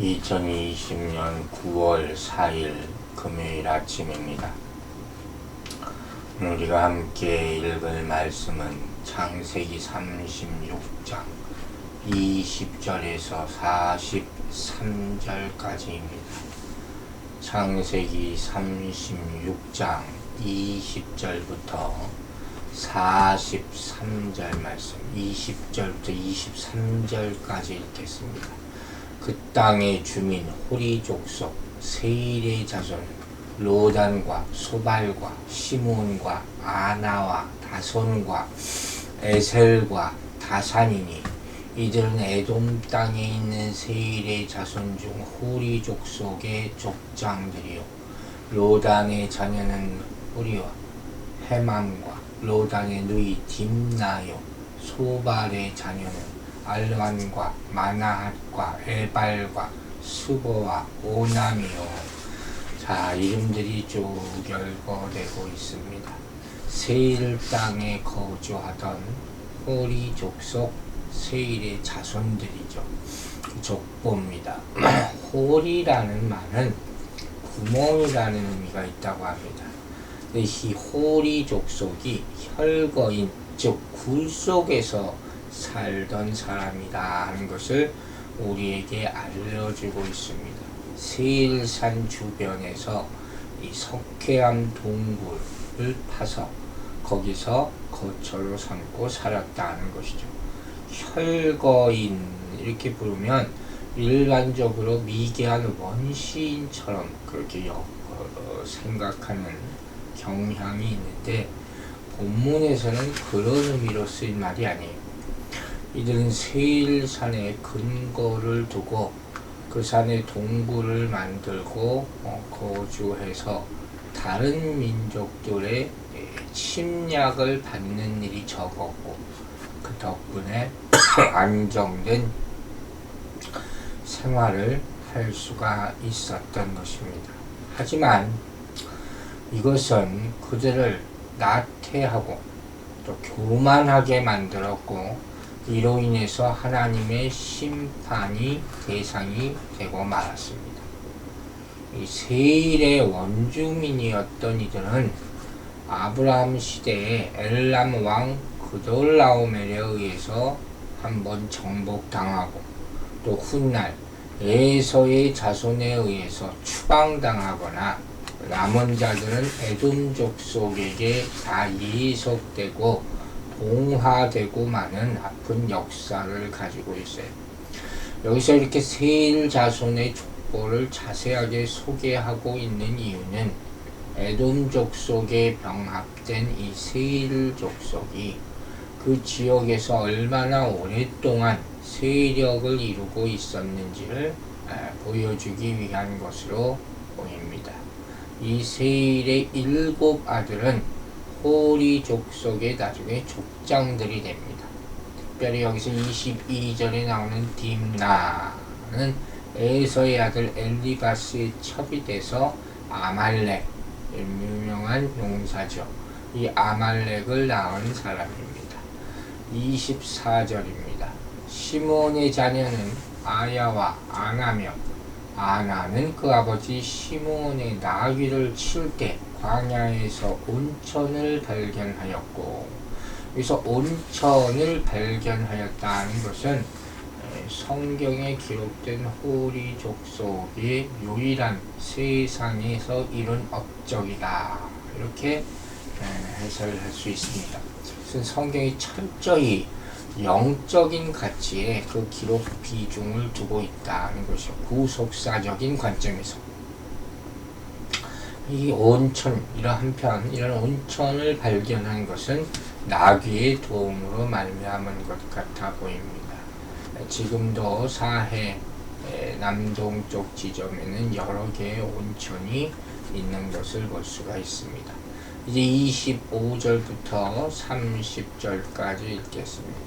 2020년 9월 4일 금요일 아침입니다. 우리가 함께 읽을 말씀은 창세기 36장 20절에서 43절까지입니다. 창세기 36장 20절부터 43절 말씀, 20절부터 23절까지 읽겠습니다. 그 땅의 주민 호리 족속 세일의 자손 로단과 소발과 시몬과 아나와 다손과 에셀과 다산이니 이들은 에돔 땅에 있는 세일의 자손 중 호리 족속의 족장들이요. 로단의 자녀는 호리와 헤맘과 로단의 누이 딥나요. 소발의 자녀는 알완과 마나핫과 에발과 수보와 오남이요. 자, 이름들이 쭉 열거되고 있습니다. 세일 땅에 거주하던 호리 족속 세일의 자손들이죠. 족보입니다. 홀이라는 말은 구멍이라는 의미가 있다고 합니다. 이 호리 족속이 혈거인, 즉 굴 속에서 살던 사람이다 하는 것을 우리에게 알려주고 있습니다. 세일산 주변에서 이 석회암 동굴을 파서 거기서 거처로 삼고 살았다는 것이죠. 혈거인 이렇게 부르면 일반적으로 미개한 원시인처럼 그렇게 생각하는 경향이 있는데 본문에서는 그런 의미로 쓰인 말이 아니에요. 이들은 세일산에 근거를 두고 그 산에 동굴을 만들고 거주해서 다른 민족들의 침략을 받는 일이 적었고 그 덕분에 안정된 생활을 할 수가 있었던 것입니다. 하지만 이것은 그들을 나태하고 또 교만하게 만들었고 이로 인해서 하나님의 심판이 대상이 되고 말았습니다. 이 세일의 원주민이었던 이들은 아브라함 시대에 엘람 왕 그돌라오멜에 의해서 한번 정복당하고 또 훗날 에서의 자손에 의해서 추방당하거나 남은 자들은 에돔 족속에게 다 예속되고 봉화되고 마는 아픈 역사를 가지고 있어요. 여기서 이렇게 세일 자손의 족보를 자세하게 소개하고 있는 이유는 에돔 족속에 병합된 이 세일 족속이 그 지역에서 얼마나 오랫동안 세력을 이루고 있었는지를 보여주기 위한 것으로 보입니다. 이 세일의 7 아들은 호리 족속의 나중에 족장들이 됩니다. 특별히 여기서 22절에 나오는 딥나는 에서의 아들 엘리바스의 첩이 돼서 아말렉, 유명한 용사죠. 이 아말렉을 낳은 사람입니다. 24절입니다. 시몬의 자녀는 아야와 아나며 아나는 그 아버지 시몬의 나귀를 칠 때 광야에서 온천을 발견하였고, 여기서 온천을 발견하였다는 것은 성경에 기록된 호리 족속의 유일한 세상에서 이룬 업적이다, 이렇게 해설할 수 있습니다. 그래서 성경이 철저히 영적인 가치에 그 기록 비중을 두고 있다는 것이죠. 구속사적인 관점에서 이 온천, 이런 온천을 발견한 것은 나귀의 도움으로 말미암은 것 같아 보입니다. 지금도 사해 남동쪽 지점에는 여러 개의 온천이 있는 것을 볼 수가 있습니다. 이제 25절부터 30절까지 읽겠습니다.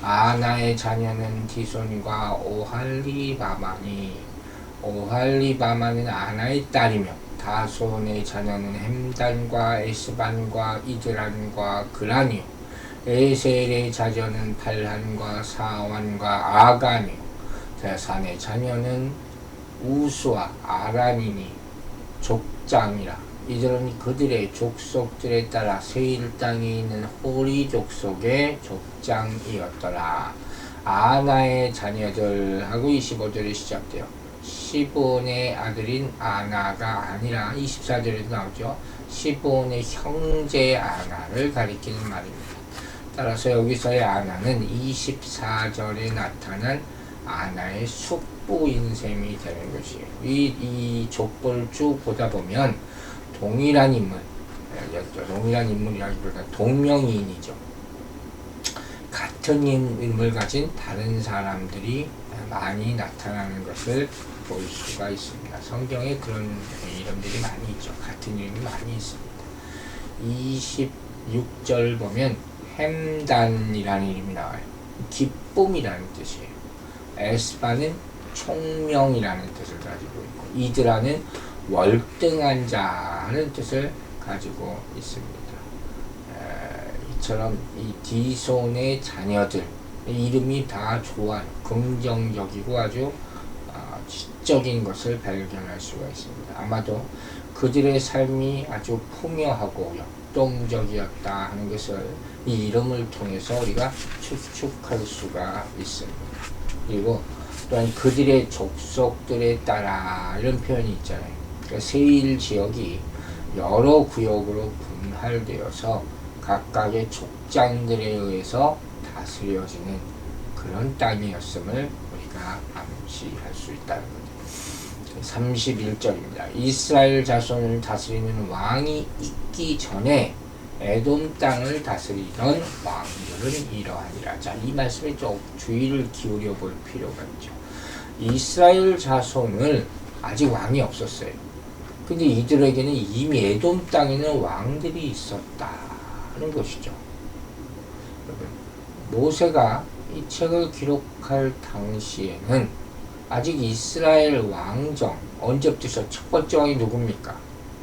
아나의 자녀는 디손과 오할리바마니, 오할리바마는 아나의 딸이며 다손의 자녀는 햄단과 에스반과 이드란과 그란이요. 에셀의 자녀는 발한과 사완과 아간이요. 대산의 자녀는 우수와 아라님이 족장이라. 이들은 그들의 족속들에 따라 세일 땅에 있는 호리 족속의 족장이었더라. 아나의 자녀들 하고 25절에 시작돼요. 시본의 아들인 아나가 아니라 24절에도 나오죠. 시본의 형제 아나를 가리키는 말입니다. 따라서 여기서의 아나는 24절에 나타난 아나의 숙부인 셈이 되는 것이에요. 이 족보를 쭉 보다 보면 동일한 인물이라기보다 동명이인이죠. 같은 이름을 가진 다른 사람들이 많이 나타나는 것을 볼 수가 있습니다. 성경에 그런 이름들이 많이 있죠. 같은 이름이 많이 있습니다. 26절 보면 햄단이라는 이름이 나와요. 기쁨이라는 뜻이에요. 에스바는 총명이라는 뜻을 가지고 있고, 이드라는 월등한 자는 뜻을 가지고 있습니다. 이처럼 이 디손의 자녀들 이름이 다 좋아요. 긍정적이고 아주 지적인 것을 발견할 수가 있습니다. 아마도 그들의 삶이 아주 풍요하고 역동적이었다 하는 것을 이 이름을 통해서 우리가 추측할 수가 있습니다. 그리고 또한 그들의 족속들에 따라 이런 표현이 있잖아요. 그러니까 세일 지역이 여러 구역으로 분할되어서 각각의 족장들에 의해서 다스려지는 그런 땅이었음을 우리가 암시할 수 있다는 거죠. 31절입니다. 이스라엘 자손을 다스리는 왕이 있기 전에 에돔 땅을 다스리던 왕들은 이러하니라. 자, 이 말씀에 좀 주의를 기울여 볼 필요가 있죠. 이스라엘 자손을 아직 왕이 없었어요. 근데 이들에게는 이미 에돔 땅에는 왕들이 있었다는 것이죠. 모세가 이 책을 기록할 당시에는 아직 이스라엘 왕정, 언제부터 첫 번째 왕이 누굽니까?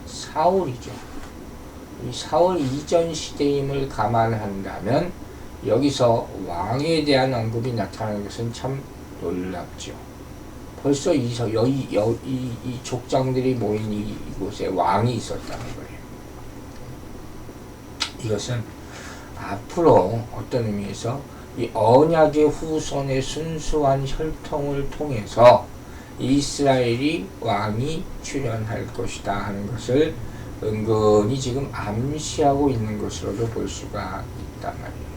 사울이죠. 이 사울 이전 시대임을 감안한다면 여기서 왕에 대한 언급이 나타나는 것은 참 놀랍죠. 벌써 이 족장들이 모인 이곳에 왕이 있었다는 거예요. 이것은 앞으로 어떤 의미에서 이 언약의 후손의 순수한 혈통을 통해서 이스라엘이 왕이 출현할 것이다 하는 것을 은근히 지금 암시하고 있는 것으로도 볼 수가 있단 말이에요.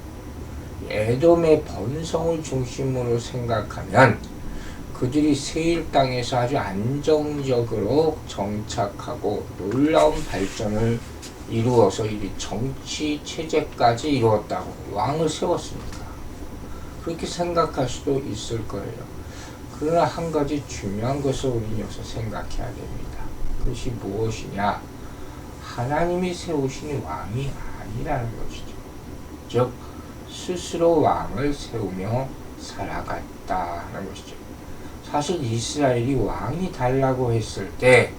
에돔의 번성을 중심으로 생각하면 그들이 세일 땅에서 아주 안정적으로 정착하고 놀라운 발전을 이루어서 이 정치 체제까지 이루었다고, 왕을 세웠으니까 그렇게 생각할 수도 있을 거예요. 그러나 한 가지 중요한 것을 우리는 여기서 생각해야 됩니다. 그것이 무엇이냐? 하나님이 세우신 왕이 아니라는 것이죠. 즉 스스로 왕을 세우며 살아갔다는 것이죠. 사실 이스라엘이 왕이 달라고 했을 때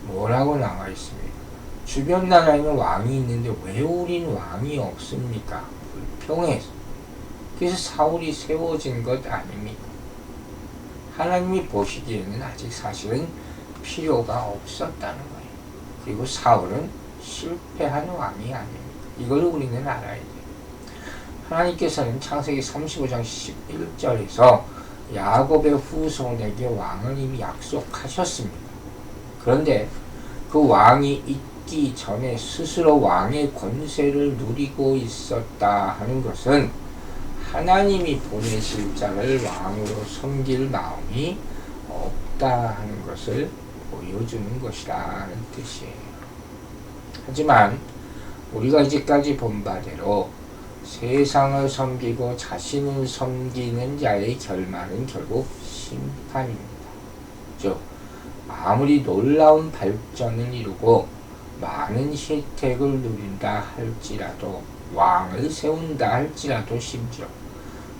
뭐라고 나와 있습니까? 주변 나라에는 왕이 있는데 왜 우린 왕이 없습니까? 불평해서. 그래서 사울이 세워진 것 아닙니까? 하나님이 보시기에는 아직 사실은 필요가 없었다는 거예요. 그리고 사울은 실패한 왕이 아닙니다. 이걸 우리는 알아야 돼요. 하나님께서는 창세기 35장 11절에서 야곱의 후손에게 왕을 이미 약속하셨습니다. 그런데 그 왕이 있기 전에 스스로 왕의 권세를 누리고 있었다 하는 것은 하나님이 보내실 자를 왕으로 섬길 마음이 없다 하는 것을 보여주는 것이라는 뜻이에요. 하지만 우리가 이제까지 본 바대로 세상을 섬기고 자신을 섬기는 자의 결말은 결국 심판입니다. 즉 아무리 놀라운 발전을 이루고 많은 혜택을 누린다 할지라도, 왕을 세운다 할지라도 심지어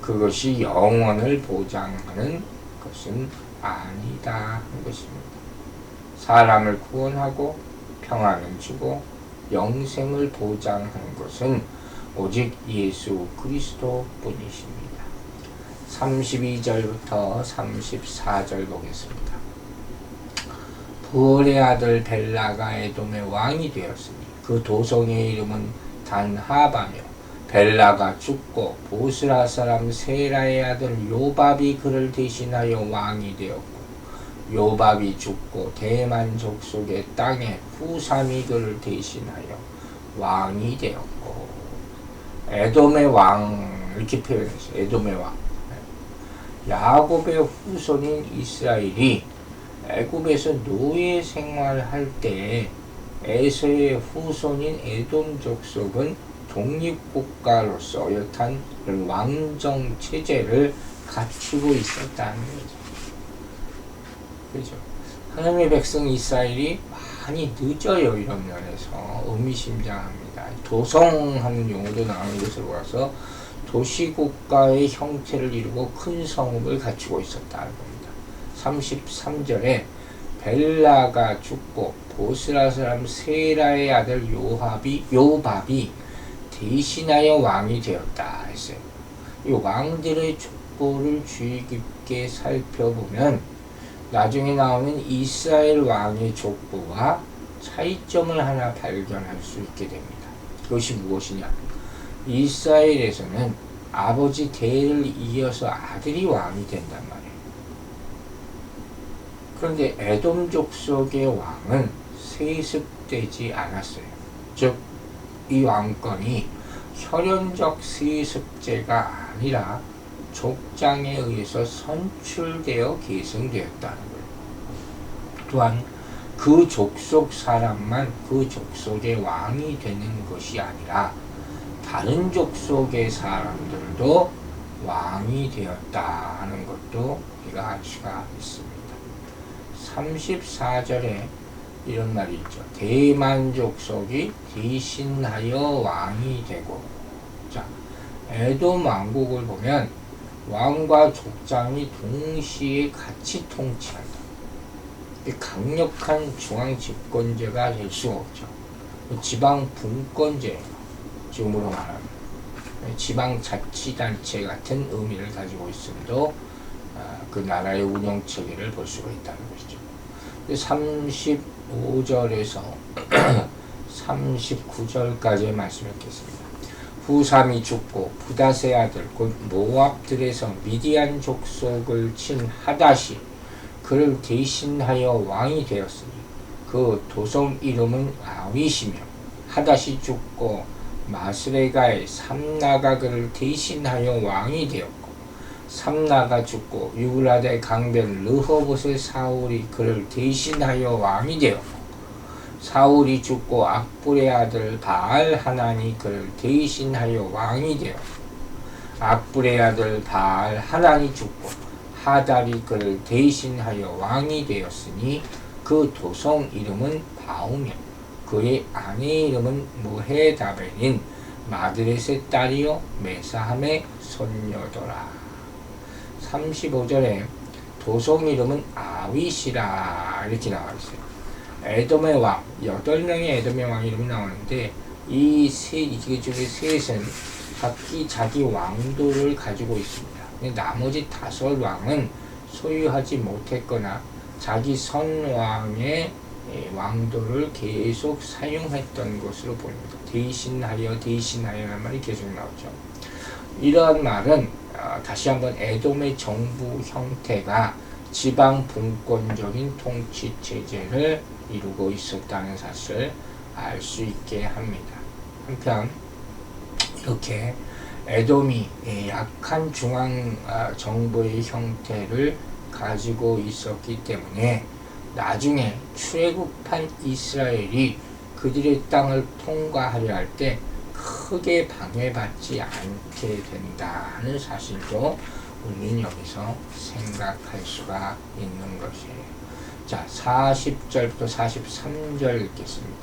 그것이 영원을 보장하는 것은 아니다 하는 것입니다. 사람을 구원하고 평안을 주고 영생을 보장하는 것은 오직 예수 그리스도 뿐이십니다. 32절부터 34절 보겠습니다. 부올의 아들 벨라가 에돔의 왕이 되었으니 그 도성의 이름은 단하바며 벨라가 죽고 보스라 사람 세라의 아들 요밥이 그를 대신하여 왕이 되었고 요밥이 죽고 대만 족속의 땅에 후삼이 그를 대신하여 왕이 되었고 에돔의 왕 이렇게 표현했어요. 에돔의 왕. 야곱의 후손인 이스라엘이 애굽에서 노예 생활할 때 에서의 후손인 에돔 족속은 독립국가로서 여탄 왕정 체제를 갖추고 있었다는 거죠. 그죠? 하나님의 백성 이스라엘이 많이 늦어요. 이런 면에서 의미심장합니다. 도성하는 용어도 나오는 것으로 봐서 도시국가의 형태를 이루고 큰 성읍을 갖추고 있었다는 겁니다. 33절에 벨라가 죽고 보스라 사람 세라의 아들 요밥이 대신하여 왕이 되었다 했어요. 이 왕들의 족보를 주의 깊게 살펴보면 나중에 나오는 이스라엘 왕의 족보와 차이점을 하나 발견할 수 있게 됩니다. 그것이 무엇이냐? 이스라엘에서는 아버지 대를 이어서 아들이 왕이 된단 말이에요. 그런데 에돔 족속의 왕은 세습되지 않았어요. 즉, 이 왕권이 혈연적 세습제가 아니라 족장에 의해서 선출되어 계승되었다는 거예요. 또한 그 족속 사람만 그 족속의 왕이 되는 것이 아니라 다른 족속의 사람들도 왕이 되었다는 것도 우리가 알 수가 있습니다. 34절에 이런 말이 있죠. 대만 족속이 대신하여 왕이 되고. 자, 에돔 왕국을 보면 왕과 족장이 동시에 같이 통치한다. 강력한 중앙 집권제가 될 수가 없죠. 지방 분권제예요. 지금으로 말하면 지방자치단체 같은 의미를 가지고 있음에도 그 나라의 운영체계를 볼 수가 있다는 것이죠. 35절에서 39절까지의 말씀을 읽겠습니다. 후삼이 죽고 부닷의 아들 곧 모압들에서 미디안 족속을 친 하닷이 그를 대신하여 왕이 되었으니 그 도성 이름은 아윗이며 하닷이 죽고 마스레가의 삼나가 그를 대신하여 왕이 되었고 삼나가 죽고 유브라데 강변 르호봇의 사울이 그를 대신하여 왕이 되었고 사울이 죽고 악불의 아들 바알 하나니 그를 대신하여 왕이 되었고 악불의 아들 바알 하나니 죽고 하달이 그를 대신하여 왕이 되었으니 그 도성 이름은 바우며 그의 아내의 이름은 무헤다벨인 마드렛의 딸이요 메사함의 손녀더라. 35절에 도성 이름은 아윗이라 이렇게 나와 있어요. 에돔의 왕, 8명의 에돔의 왕 이름이 나오는데 이 중에 셋은 각기 자기 왕도를 가지고 있습니다. 근데 나머지 5왕은 소유하지 못했거나 자기 선왕의 왕도를 계속 사용했던 것으로 보입니다. 대신하여라는 말이 계속 나오죠. 이러한 말은 다시 한번 에돔의 정부 형태가 지방 분권적인 통치 체제를 이루고 있었다는 사실을 알 수 있게 합니다. 한편 이렇게 에돔이 약한 중앙 정부의 형태를 가지고 있었기 때문에 나중에 출애굽한 이스라엘이 그들의 땅을 통과하려 할 때 크게 방해받지 않게 된다는 사실도 우리는 여기서 생각할 수가 있는 것이에요. 자, 40절부터 43절 읽겠습니다.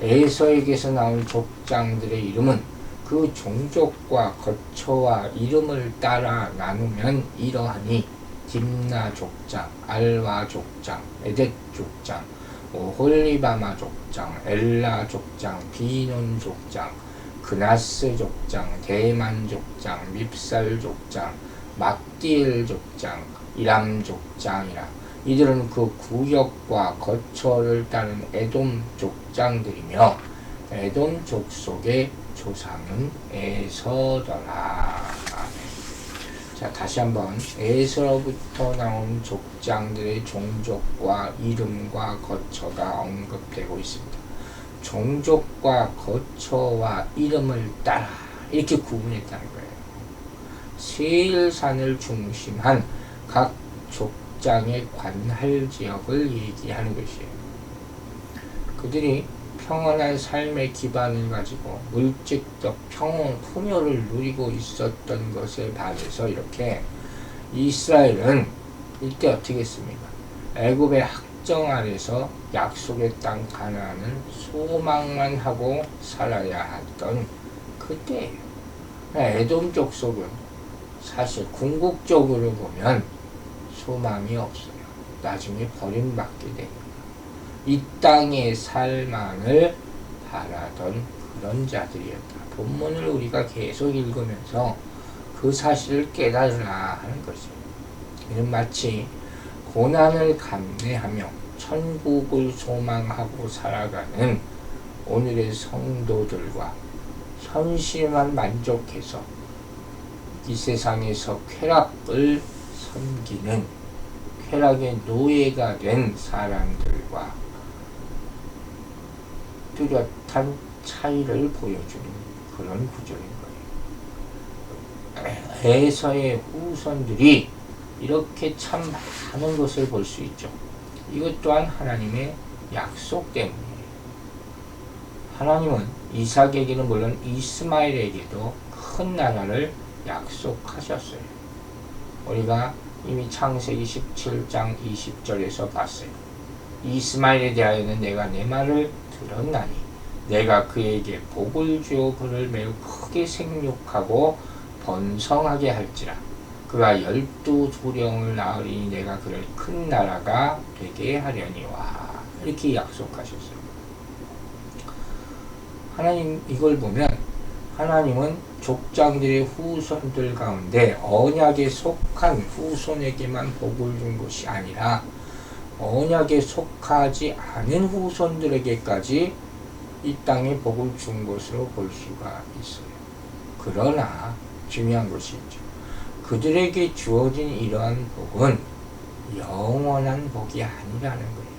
에서에게서 나온 족장들의 이름은 그 종족과 거처와 이름을 따라 나누면 이러하니 딥나 족장, 알와 족장, 에뎃 족장, 오홀리바마 족장, 엘라 족장, 비논 족장, 그나스 족장, 대만 족장, 밉살 족장, 막디엘 족장, 이람 족장이라 이들은 그 구역과 거처를 따른 에돔 족장들이며 에돔 족속의 조상은 에서더라. 자, 다시 한번 에서로부터 나온 족장들의 종족과 이름과 거처가 언급되고 있습니다. 종족과 거처와 이름을 따라 이렇게 구분했다는 거예요. 세일산을 중심한 각 족장의 관할 지역을 얘기하는 것이에요. 그들이 평온한 삶의 기반을 가지고 물질적 풍요를 누리고 있었던 것에 반해서 이렇게 이스라엘은 이때 어떻게 했습니까? 애굽의 학정 아래서 약속의 땅 가나안을 소망만 하고 살아야 했던 그때예요. 에돔 족속은 사실 궁극적으로 보면 소망이 없어요. 나중에 버림받게 됩니다. 이 땅의 살만을 바라던 그런 자들이었다. 본문을 우리가 계속 읽으면서 그 사실을 깨달으라 하는 것이에요. 이는 마치 고난을 감내하며 천국을 소망하고 살아가는 오늘의 성도들과 현실만 만족해서 이 세상에서 쾌락을 섬기는 쾌락의 노예가 된 사람들과 뚜렷한 차이를 보여주는 그런 구조인 거예요. 에서의 후손들이 이렇게 참 많은 것을 볼 수 있죠. 이것 또한 하나님의 약속 때문이에요. 하나님은 이삭에게는 물론 이스마엘에게도 큰 나라를 약속하셨어요. 우리가 이미 창세기 17장 20절에서 봤어요. 이스마엘에 대하여는 내가 내 말을 들었나니 내가 그에게 복을 주어 그를 매우 크게 생육하고 번성하게 할지라. 그가 12두령을 낳으리니 내가 그를 큰 나라가 되게 하려니와. 이렇게 약속하셨어요. 하나님 이걸 보면 하나님은 족장들의 후손들 가운데 언약에 속한 후손에게만 복을 준 것이 아니라 언약에 속하지 않은 후손들에게까지 이 땅에 복을 준 것으로 볼 수가 있어요. 그러나 중요한 것이 있죠. 그들에게 주어진 이러한 복은 영원한 복이 아니라는 거예요.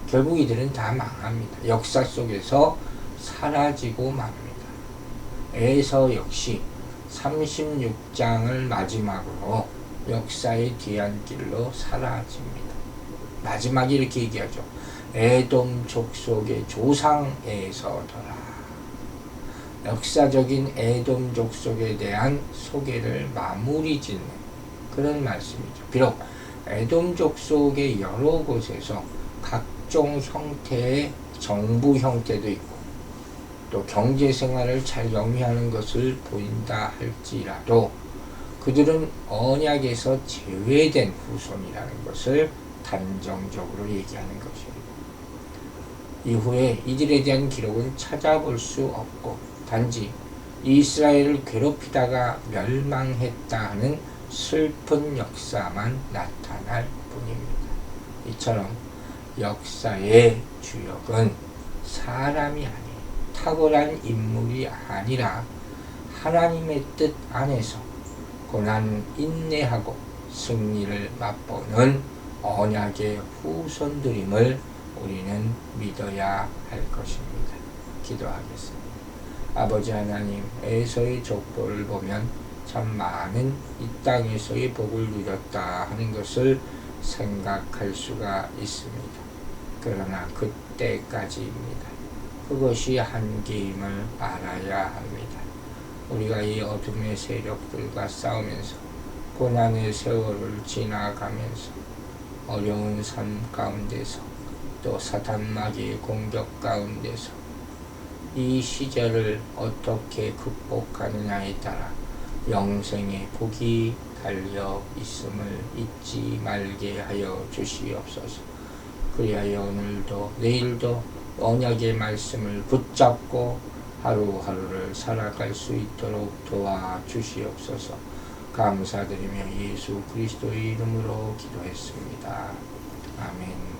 결국 이들은 다 망합니다. 역사 속에서 사라지고 맙니다. 에서 역시 36장을 마지막으로 역사의 뒤안길로 사라집니다. 마지막에 이렇게 얘기하죠. 에돔 족속의 조상 에서더라. 역사적인 에돔 족속에 대한 소개를 마무리 짓는 그런 말씀이죠. 비록 에돔 족속의 여러 곳에서 각종 형태의 정부 형태도 있고 또 경제생활을 잘 영위하는 것을 보인다 할지라도 그들은 언약에서 제외된 후손이라는 것을 단정적으로 얘기하는 것입니다. 이후에 이들에 대한 기록은 찾아볼 수 없고 단지 이스라엘을 괴롭히다가 멸망했다 하는 슬픈 역사만 나타날 뿐입니다. 이처럼 역사의 주역은 사람이 아닌 탁월한 인물이 아니라 하나님의 뜻 안에서 고난을 인내하고 승리를 맛보는 언약의 후손들임을 우리는 믿어야 할 것입니다. 기도하겠습니다. 아버지 하나님, 에서의 족보를 보면 참 많은 이 땅에서의 복을 누렸다 하는 것을 생각할 수가 있습니다. 그러나 그때까지입니다. 그것이 한계임을 알아야 합니다. 우리가 이 어둠의 세력들과 싸우면서 고난의 세월을 지나가면서 어려운 삶 가운데서 또 사탄마귀의 공격 가운데서 이 시절을 어떻게 극복하느냐에 따라 영생의 복이 달려 있음을 잊지 말게 하여 주시옵소서. 그리하여 오늘도 내일도 언약의 말씀을 붙잡고 하루하루를 살아갈 수 있도록 도와주시옵소서. 감사드리며 예수 그리스도의 이름으로 기도했습니다. 아멘.